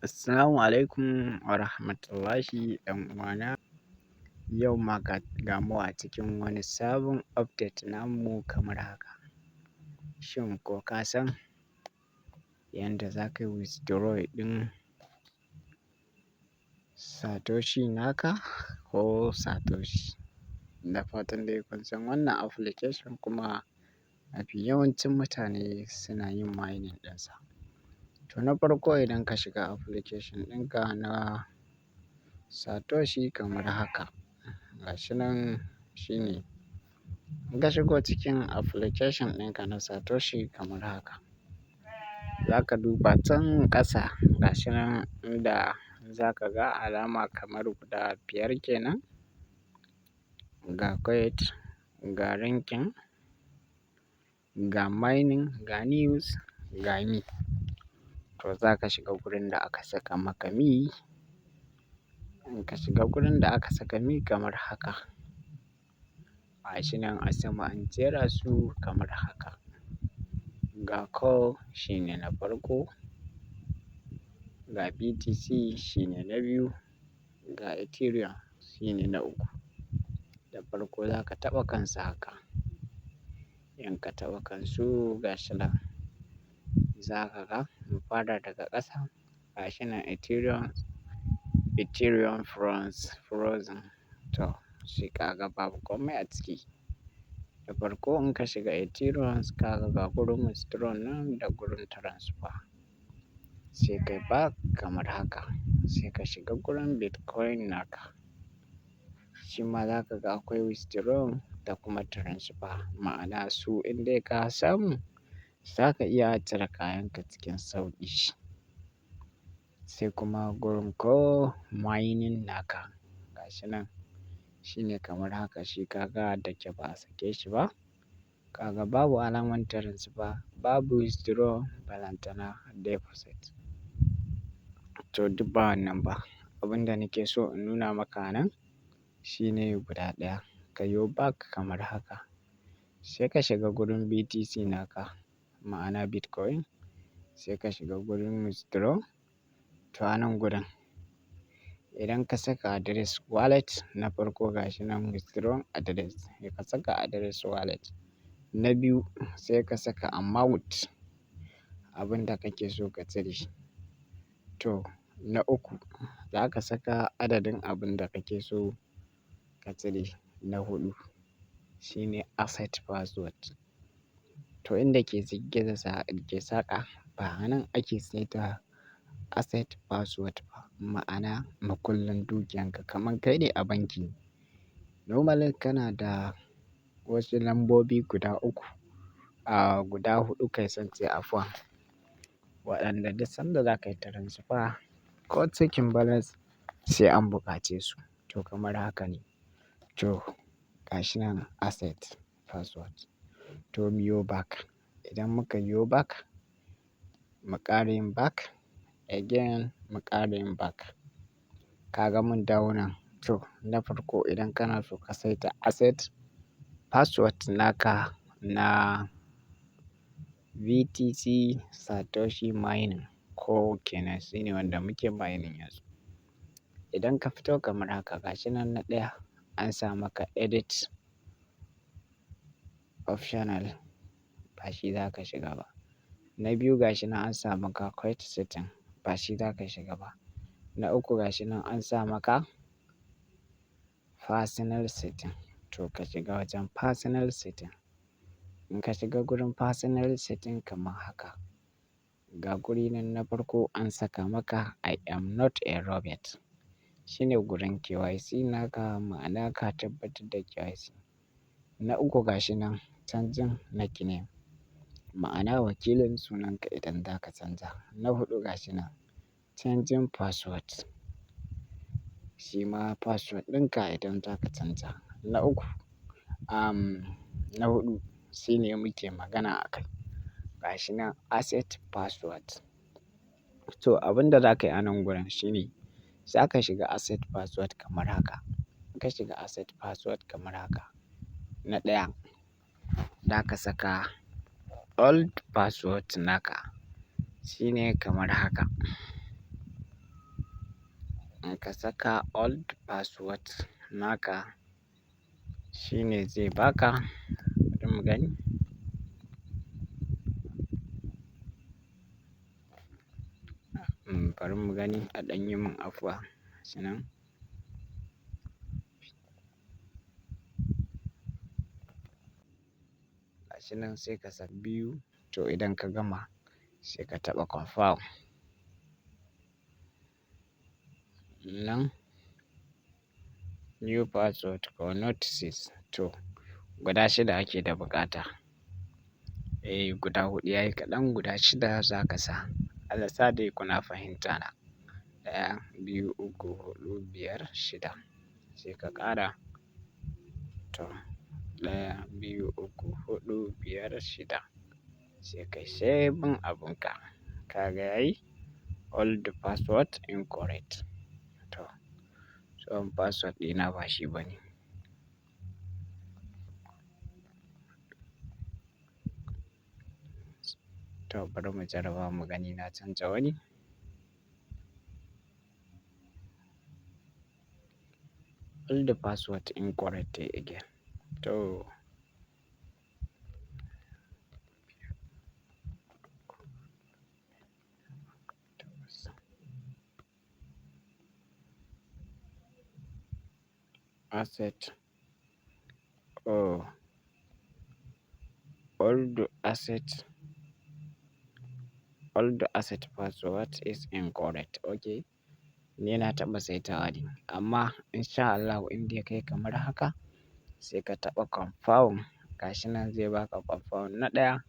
Assalamu alaikum wa rahmatullahi ɗan uwana. Yau ma ga mu a cikin wani sabon update namu kamar haka. Shin ko ka san yanda za ka yi withdraw ɗin Satoshi naka ko Satoshi? Da fatan dai kun san wannan application kuma mafi yawancin mutane suna yin mining ɗinsa. To na farko idan ka shiga application ɗinka na Satoshi kamar haka, gashi nan shine. In ka shigo cikin application ɗinka na Satoshi kamar haka, za ka duba can ƙasa gashi nan inda za ka ga alama kamar guda 5 kenan. Ga coin, ga ranking, ga mining, ga news, ga me. To za ka shiga gurin da aka saka maka me. In ka shiga gurin da aka saka me kamar haka, gashi nan a sama an jera su kamar haka. Ga call shine na farko, ga BTC shine na biyu, ga Ethereum shine na uku. Da farko za ka taɓa kansa haka. In ka taɓa kansu gashi nan, za ka ga mu fara daga ƙasa. Gashi nan Ethereum frozen. To shi ka ga babu komai a ciki. Da farko in ka shiga Ethereum ka ga gurin withdraw nan da gurin transfer. Sai kai back kamar haka. Sai ka shiga gurin Bitcoin naka. Shi ma za ka ga akwai withdraw da kuma transfer. Ma'ana su in dai ka samu, za ka iya cire kayanka cikin sauƙi. Sai kuma gurin ko mining naka. Gashi nan shine kamar haka. Shi ka ga da ke ba a sake shi ba. Ka ga babu alamar transfer, babu withdraw, balantana deposit. To duk ba wannan ba. Abin da nake so in nuna maka nan shine guda ɗaya. Ka yo back kamar haka. Sai ka shiga gurin BTC naka, ma'ana Bitcoin. Sai ka shiga gurin withdraw. To a nan gurin, idan ka saka address wallet na farko gashi nan withdraw address. Sai ka saka address wallet. Na biyu sai ka saka amount, abin da kake so ka cire. To na uku za ka saka adadin abin da kake so ka cire. Na huɗu shine asset password. To inda ke saƙa ba a nan ake saita asset password ba. Ma'ana makullin dukiyanka kamar kai ne a banki. Normally kana da wasu lambobi guda uku, guda huɗu kai sance afwan. Waɗanda duk sanda za ka yi transfer ko checking balance sai an buƙace su. To kamar haka ne. To gashi nan asset password. To mu yo back. Idan muka yo back, mu ƙara yin back again, mu ƙara yin back. Ka ga mun dawo nan. To na farko idan kana so ka saita asset password naka na BTC Satoshi mining ko kenan shine wanda muke mining yanzu. Idan ka fito kamar haka gashi nan na ɗaya an sa maka edit optional, ba shi za ka shiga ba. Na biyu gashi nan an sa maka quick setting, ba shi za ka shiga ba. Na uku gashi nan an sa maka personal setting. To ka shiga wajen personal setting. In ka shiga gurin personal setting kamar haka, ga guri nan na farko an saka maka I am not a robot. Shine gurin KYC naka, ma'ana ka tabbatar da KYC. Na uku gashi nan canjin nickname, ma'ana wakilin sunanka idan za ka canza. Na huɗu gashi nan changing password. Shi ma password ɗinka idan za ka canza. Na uku, na huɗu shine muke magana a kai. Gashi nan asset password. To abin da za ka yi a nan gurin shine za ka shiga asset password kamar haka. In ka shiga asset password kamar haka, na ɗaya za ka saka old password naka. Shine kamar haka. ka saka old password naka shine zai baka. Bari mu gani. Bari mu gani a ɗan yi min afuwa. Gashi nan. Gashi nan sai ka saka biyu. To idan ka gama sai ka taɓa confirm. Nan new password ko notices. To guda shida ake da buƙata. Guda huɗu yayi kaɗan, guda shida za ka sa. Allah sa dai kuna fahimta na. 1, 2, 3, 4, 5, 6 sai ka ƙara. To 1, 2, 3, 4, 5, 6 sai kai saving abunka. Ka ga yayi old password incorrect. To tsohon password ɗina ba shi bane. To bari mu jarraba mu gani na canza wani. Old password incorrect again. To asset. Oh, old asset password is incorrect. Okay. Ni na taɓa saitawa ne, amma insha Allahu in dai kai kamar haka sai ka taɓa confirm. Gashi nan zai baka confirm. Na ɗaya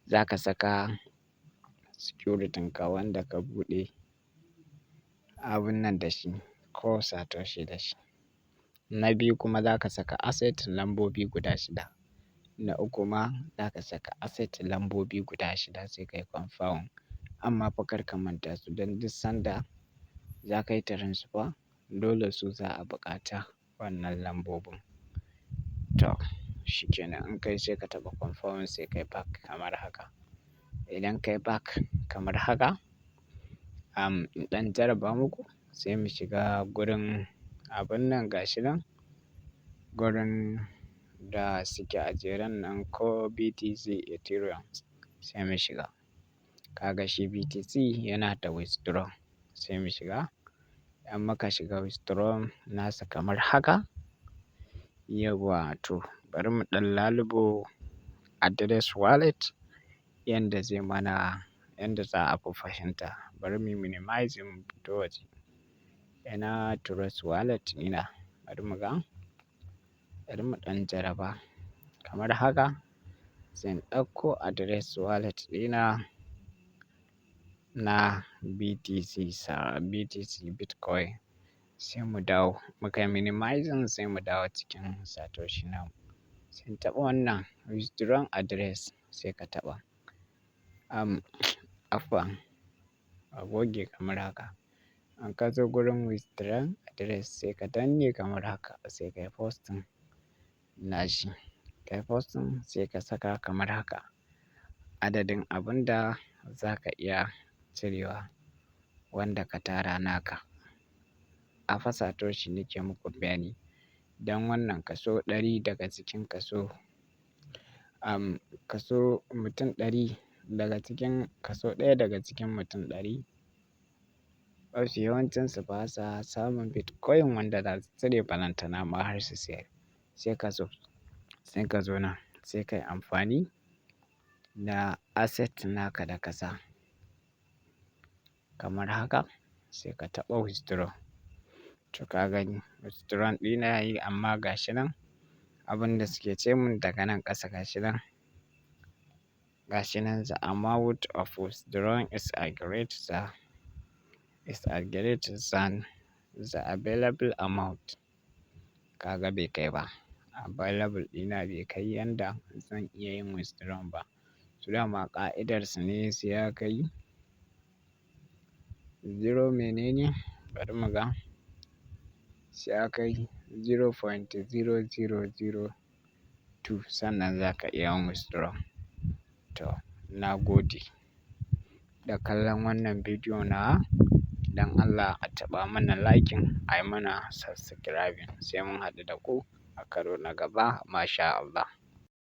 za ka saka security ka wanda ka buɗe abun nan da shi ko Satoshi da shi. Na biyu kuma za ka saka asset lambobi guda shida. Na uku ma za ka saka asset lambobi guda shida sai kai confirm. Amma fa kar ka manta su don duk sanda za ka yi transfer dole su za a buƙata wannan lambobin. To shikenan in kai sai ka taɓa confirm sai kai back kamar haka. Idan kai back kamar haka, in ɗan jarraba muku sai mu shiga gurin abun nan gashi nan. Gurin da suke a jeren nan ko BTC Ethereum sai mu shiga. Ka ga shi BTC yana da withdraw sai mu shiga. In muka shiga withdraw nasa kamar haka. Yauwa to bari mu ɗan lalubo address wallet yanda zai mana, yanda za a fi fahimta. Bari mu minimize mu fito waje. Ina trust wallet ɗina. Bari mu ga. Bari mu ɗan jarraba kamar haka. Sai in ɗauko address wallet ɗina na BTC Bitcoin sai mu dawo. Muka minimizing sai mu dawo cikin Satoshi namu. Sai in taɓa wannan withdraw address sai ka taɓa. Afwan a goge kamar haka. In ka zo gurin withdraw address sai ka danne kamar haka sai kai posting nashi. Kai posting sai ka saka kamar haka. Adadin abun da za ka iya cirewa wanda ka tara naka. A fa Satoshi nake muku bayani. Dan wannan kaso 100 daga cikin kaso mutum 100 daga cikin kaso 1 daga cikin mutum 100 mafi yawancinsu ba sa samun Bitcoin wanda za su cire balantana ma har su sayar. Sai ka zo nan sai kai amfani da asset naka da ka sa kamar haka sai ka taɓa withdraw. To ka gani withdraw ɗina yayi amma gashi nan abin da suke ce mun daga nan ƙasa gashi nan. Gashi nan the amount of withdrawal is greater than the available amount. Ka ga bai kai ba. Available ɗina bai kai yanda zan iya yin withdraw ba. Su dama ƙa'idarsu ne sai ya kai 0 menene? Bari mu ga. Sai ya kai 0.0002 sannan za ka iya yin withdraw. To na gode da kallon wannan bidiyo nawa. don Allah a taɓa mana liking, a yi mana subscribing. Sai mun haɗu da ku a karo na gaba. Masha Allah.